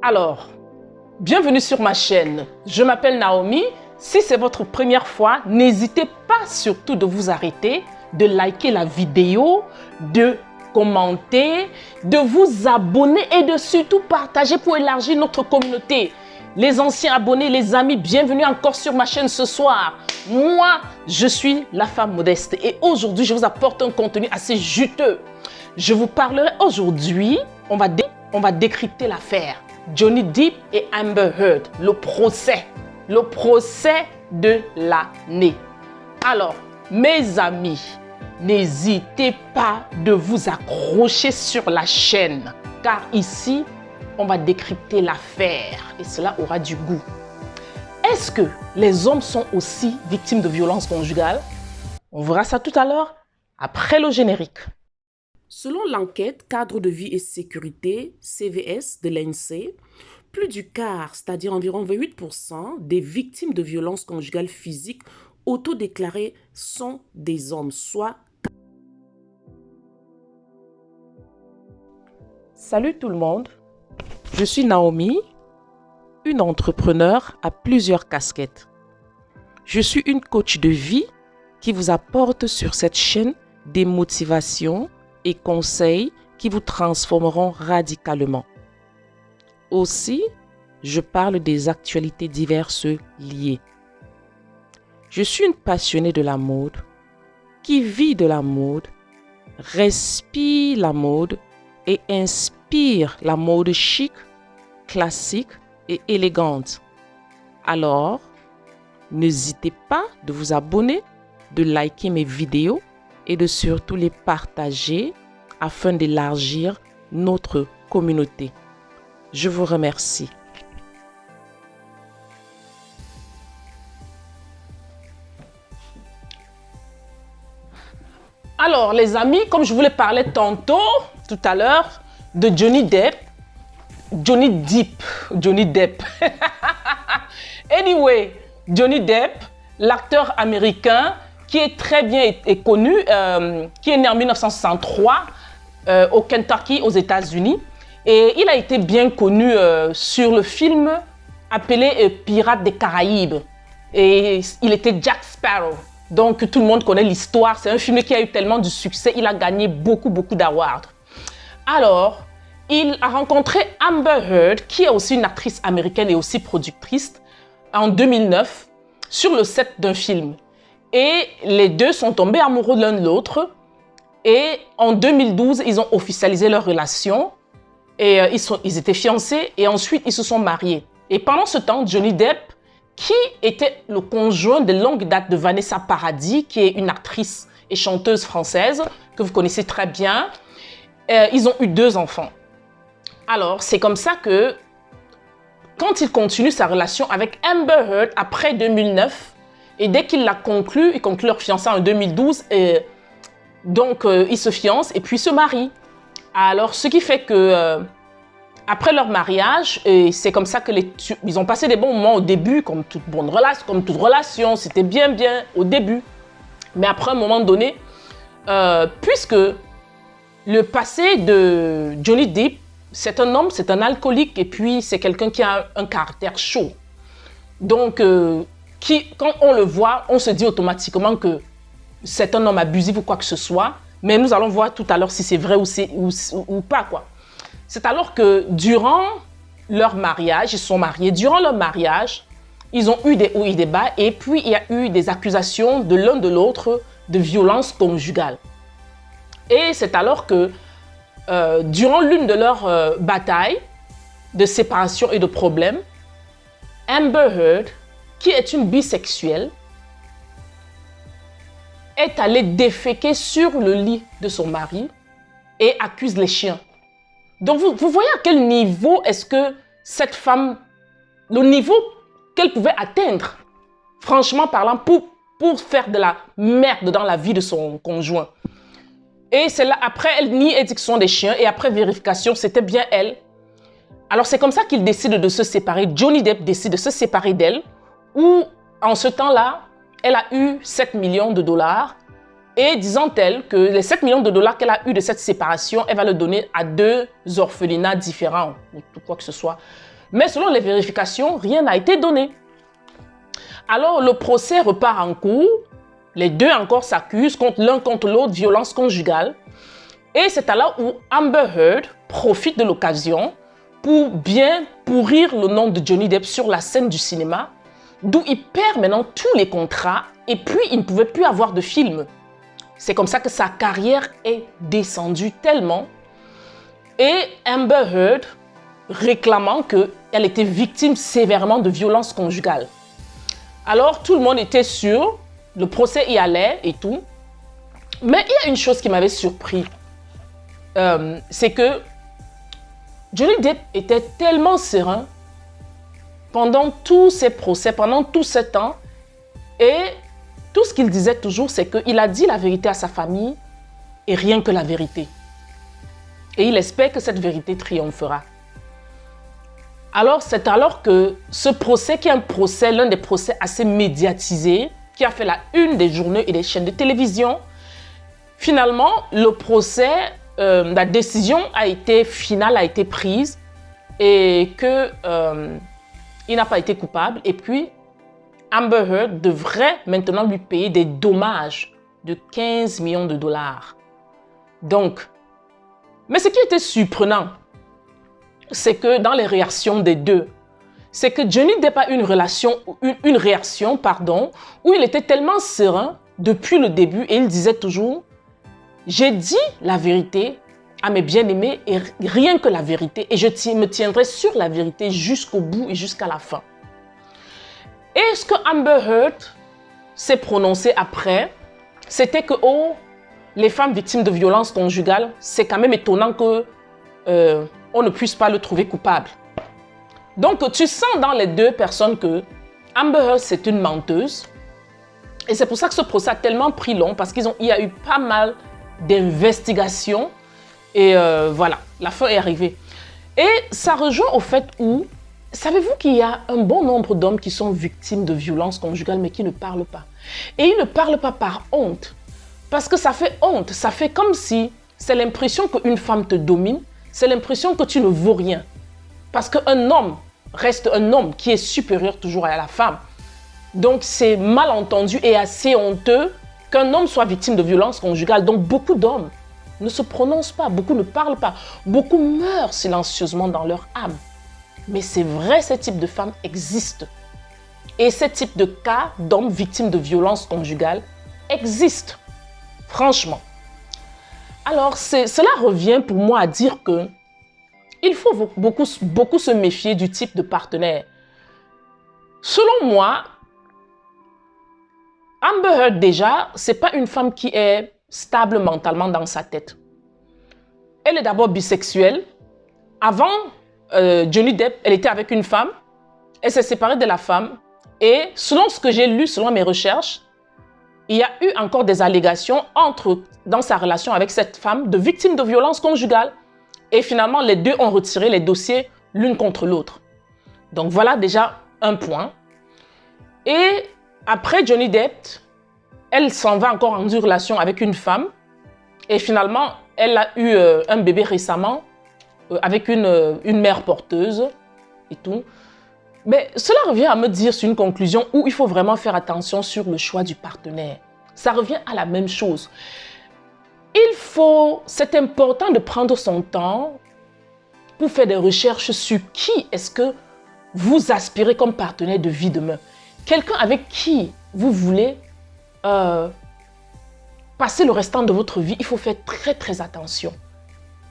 Alors, bienvenue sur ma chaîne. Je m'appelle Naomi. Si c'est votre première fois, n'hésitez pas surtout de vous arrêter, de liker la vidéo, de commenter, de vous abonner et de surtout partager pour élargir notre communauté. Les anciens abonnés, les amis, bienvenue encore sur ma chaîne ce soir. Moi, je suis la femme modeste et aujourd'hui, je vous apporte un contenu assez juteux. Je vous parlerai aujourd'hui, on va décrypter l'affaire Johnny Depp et Amber Heard, le procès de l'année. Alors, mes amis, n'hésitez pas de vous accrocher sur la chaîne, car ici, on va décrypter l'affaire et cela aura du goût. Est-ce que les hommes sont aussi victimes de violences conjugales? On verra ça tout à l'heure, après le générique. Selon l'enquête Cadre de vie et sécurité, CVS de l'INSEE, plus du quart, c'est-à-dire environ 28% des victimes de violences conjugales physiques autodéclarées sont des hommes, soit... Salut tout le monde, je suis Naomi, une entrepreneure à plusieurs casquettes. Je suis une coach de vie qui vous apporte sur cette chaîne des motivations et conseils qui vous transformeront radicalement. Aussi, je parle des actualités diverses liées. Je suis une passionnée de la mode, qui vit de la mode, respire la mode et inspire la mode chic, classique et élégante. Alors, n'hésitez pas de vous abonner, de liker mes vidéos et de surtout les partager afin d'élargir notre communauté. Je vous remercie. Alors les amis, comme je voulais parler tantôt, tout à l'heure, de Johnny Depp. Anyway, Johnny Depp, l'acteur américain qui est très bien et connu, qui est né en 1963 au Kentucky, aux États-Unis. Et il a été bien connu sur le film appelé Pirates des Caraïbes. Et il était Jack Sparrow. Donc tout le monde connaît l'histoire. C'est un film qui a eu tellement de succès. Il a gagné beaucoup d'awards. Alors, il a rencontré Amber Heard, qui est aussi une actrice américaine et aussi productrice, en 2009, sur le set d'un film. Et les deux sont tombés amoureux l'un de l'autre. Et en 2012, ils ont officialisé leur relation. Et ils étaient fiancés et ensuite ils se sont mariés. Et pendant ce temps, Johnny Depp, qui était le conjoint de longue date de Vanessa Paradis, qui est une actrice et chanteuse française, que vous connaissez très bien, ils ont eu 2 enfants. Alors, c'est comme ça que, quand il continue sa relation avec Amber Heard après 2009, et dès qu'il l'a conclu, ils concluent leur fiançailles en 2012, donc ils se fiancent et puis se marient. Alors, ce qui fait que, après leur mariage, c'est comme ça que ils ont passé des bons moments au début, comme toute bonne relation, comme toute relation, c'était bien au début. Mais après un moment donné, puisque le passé de Johnny Depp, c'est un homme, c'est un alcoolique et puis c'est quelqu'un qui a un caractère chaud. Donc, quand on le voit, on se dit automatiquement que c'est un homme abusif ou quoi que ce soit. Mais nous allons voir tout à l'heure si c'est vrai ou pas, quoi. C'est alors que durant leur mariage, ils sont mariés, durant leur mariage, ils ont eu des hauts et des bas et puis il y a eu des accusations de l'un de l'autre de violence conjugale. Et c'est alors que durant l'une de leurs batailles de séparation et de problèmes, Amber Heard, qui est une bisexuelle, est allée déféquer sur le lit de son mari et accuse les chiens. Donc vous voyez à quel niveau est-ce que cette femme, le niveau qu'elle pouvait atteindre, franchement parlant, pour faire de la merde dans la vie de son conjoint. Et c'est là, après, elle nie, elle dit que ce sont des chiens, et après vérification, c'était bien elle. Alors c'est comme ça qu'il décide de se séparer. Johnny Depp décide de se séparer d'elle, où en ce temps-là, elle a eu 7 millions de dollars. Et disant-elle que les 7 millions de dollars qu'elle a eu de cette séparation, elle va le donner à 2 orphelinats différents, ou quoi que ce soit. Mais selon les vérifications, rien n'a été donné. Alors, le procès repart en cours. Les deux encore s'accusent l'un contre l'autre, violence conjugale. Et c'est alors où Amber Heard profite de l'occasion pour bien pourrir le nom de Johnny Depp sur la scène du cinéma, d'où il perd maintenant tous les contrats et puis il ne pouvait plus avoir de film. C'est comme ça que sa carrière est descendue tellement. Et Amber Heard réclamant qu'elle était victime sévèrement de violences conjugales. Alors tout le monde était sûr, le procès y allait et tout. Mais il y a une chose qui m'avait surpris. C'est que Johnny Depp était tellement serein pendant tous ces procès, pendant tout ce temps. Et tout ce qu'il disait toujours, c'est qu'il a dit la vérité à sa famille et rien que la vérité. Et il espère que cette vérité triomphera. Alors, c'est alors que ce procès, qui est un procès, l'un des procès assez médiatisés, qui a fait la une des journaux et des chaînes de télévision, finalement, le procès, la décision finale a été prise et qu'il n'a pas été coupable. Et puis, Amber Heard devrait maintenant lui payer des dommages de 15 millions de dollars. Donc, mais ce qui était surprenant, c'est que dans les réactions des deux, c'est que Johnny Depp a une réaction, où il était tellement serein depuis le début et il disait toujours « J'ai dit la vérité à mes bien-aimés et rien que la vérité et je me tiendrai sur la vérité jusqu'au bout et jusqu'à la fin. » Et ce que Amber Heard s'est prononcé après, c'était que les femmes victimes de violences conjugales, c'est quand même étonnant que on ne puisse pas le trouver coupable. Donc, tu sens dans les deux personnes que Amber Heard, c'est une menteuse. Et c'est pour ça que ce procès a tellement pris long, parce qu'il y a eu pas mal d'investigations. Et voilà, la fin est arrivée. Et ça rejoint au fait où, savez-vous qu'il y a un bon nombre d'hommes qui sont victimes de violences conjugales, mais qui ne parlent pas. Et ils ne parlent pas par honte. Parce que ça fait honte. Ça fait comme si c'est l'impression qu'une femme te domine. C'est l'impression que tu ne vaux rien. Parce qu'un homme reste un homme qui est supérieur toujours à la femme. Donc c'est mal entendu et assez honteux qu'un homme soit victime de violences conjugales. Donc beaucoup d'hommes ne se prononcent pas, beaucoup ne parlent pas. Beaucoup meurent silencieusement dans leur âme. Mais c'est vrai, ce type de femmes existe. Et ce type de cas d'hommes victimes de violences conjugales existe. Franchement. Alors, cela revient pour moi à dire que il faut beaucoup se méfier du type de partenaire. Selon moi, Amber Heard déjà, ce n'est pas une femme qui est stable mentalement dans sa tête. Elle est d'abord bisexuelle. Avant Johnny Depp, elle était avec une femme. Elle s'est séparée de la femme. Et selon ce que j'ai lu, selon mes recherches, il y a eu encore des allégations dans sa relation avec cette femme de victimes de violences conjugales. Et finalement, les deux ont retiré les dossiers l'une contre l'autre. Donc voilà déjà un point. Et après Johnny Depp, elle s'en va encore en une relation avec une femme. Et finalement, elle a eu un bébé récemment avec une mère porteuse et tout. Mais cela revient à me dire sur une conclusion où il faut vraiment faire attention sur le choix du partenaire. Ça revient à la même chose. C'est important de prendre son temps pour faire des recherches sur qui est-ce que vous aspirez comme partenaire de vie demain. Quelqu'un avec qui vous voulez passer le restant de votre vie, il faut faire très très attention.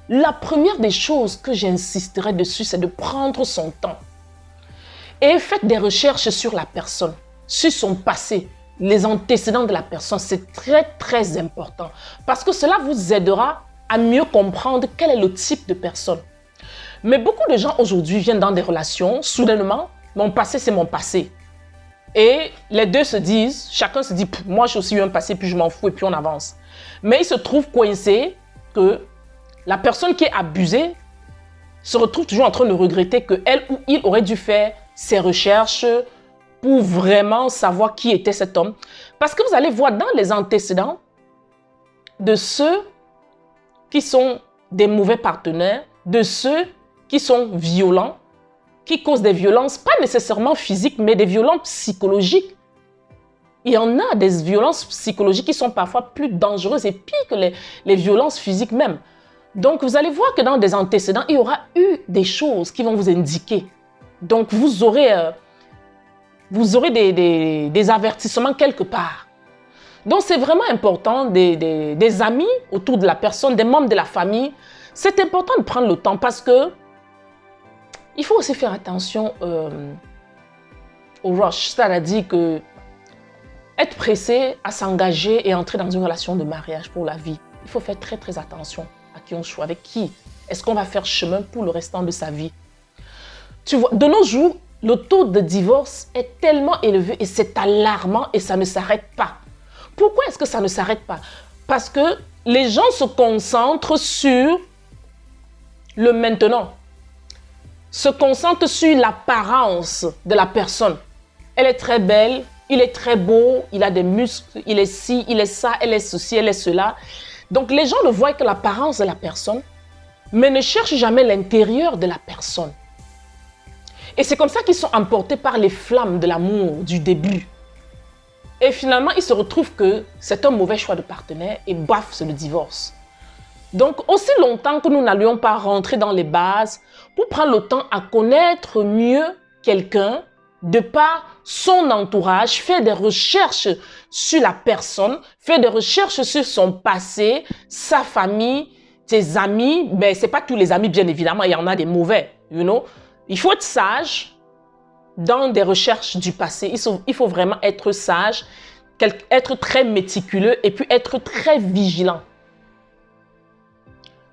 La première des choses que j'insisterai dessus, c'est de prendre son temps. Et faites des recherches sur la personne, sur son passé, les antécédents de la personne. C'est très, très important. Parce que cela vous aidera à mieux comprendre quel est le type de personne. Mais beaucoup de gens aujourd'hui viennent dans des relations, soudainement, mon passé, c'est mon passé. Et les deux se disent, chacun se dit, moi j'ai aussi eu un passé, puis je m'en fous, et puis on avance. Mais il se trouve coincé que la personne qui est abusée se retrouve toujours en train de regretter qu'elle ou il aurait dû faire ses recherches pour vraiment savoir qui était cet homme. Parce que vous allez voir dans les antécédents de ceux qui sont des mauvais partenaires, de ceux qui sont violents, qui causent des violences, pas nécessairement physiques, mais des violences psychologiques. Il y en a des violences psychologiques qui sont parfois plus dangereuses et pires que les violences physiques même. Donc, vous allez voir que dans des antécédents, il y aura eu des choses qui vont vous indiquer. Donc, vous aurez des avertissements quelque part. Donc, c'est vraiment important, des amis autour de la personne, des membres de la famille. C'est important de prendre le temps parce que il faut aussi faire attention au rush. C'est-à-dire que être pressé à s'engager et entrer dans une relation de mariage pour la vie, il faut faire très, très attention à qui on choisit, avec qui est-ce qu'on va faire chemin pour le restant de sa vie. Tu vois, de nos jours, le taux de divorce est tellement élevé et c'est alarmant et ça ne s'arrête pas. Pourquoi est-ce que ça ne s'arrête pas? Parce que les gens se concentrent sur le maintenant, se concentrent sur l'apparence de la personne. Elle est très belle, il est très beau, il a des muscles, il est ci, il est ça, elle est ceci, elle est cela. Donc les gens ne voient que l'apparence de la personne, mais ne cherchent jamais l'intérieur de la personne. Et c'est comme ça qu'ils sont emportés par les flammes de l'amour du début. Et finalement, ils se retrouvent que c'est un mauvais choix de partenaire et baf, c'est le divorce. Donc, aussi longtemps que nous n'allions pas rentrer dans les bases pour prendre le temps à connaître mieux quelqu'un, de par son entourage, faire des recherches sur la personne, faire des recherches sur son passé, sa famille, ses amis. Mais ce n'est pas tous les amis, bien évidemment, il y en a des mauvais, you know. Il faut être sage dans des recherches du passé. Il faut vraiment être sage, être très méticuleux et puis être très vigilant.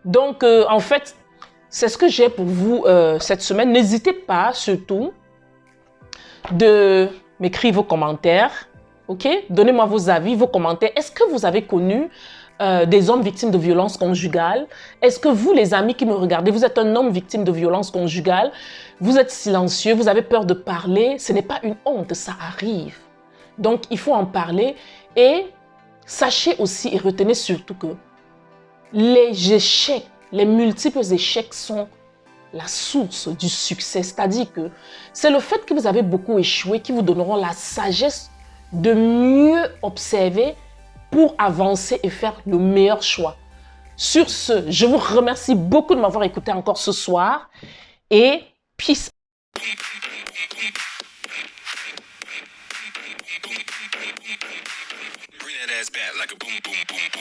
Donc, en fait, c'est ce que j'ai pour vous cette semaine. N'hésitez pas, surtout, de m'écrire vos commentaires, ok? Donnez-moi vos avis, vos commentaires. Est-ce que vous avez connu des hommes victimes de violences conjugales? Est-ce que vous, les amis qui me regardez, vous êtes un homme victime de violences conjugales? Vous êtes silencieux, vous avez peur de parler. Ce n'est pas une honte, ça arrive. Donc, il faut en parler. Et sachez aussi et retenez surtout que les échecs, les multiples échecs sont la source du succès. C'est-à-dire que c'est le fait que vous avez beaucoup échoué qui vous donneront la sagesse de mieux observer pour avancer et faire le meilleur choix. Sur ce, je vous remercie beaucoup de m'avoir écouté encore ce soir et peace. Bring that ass back like a boom, boom, boom, boom.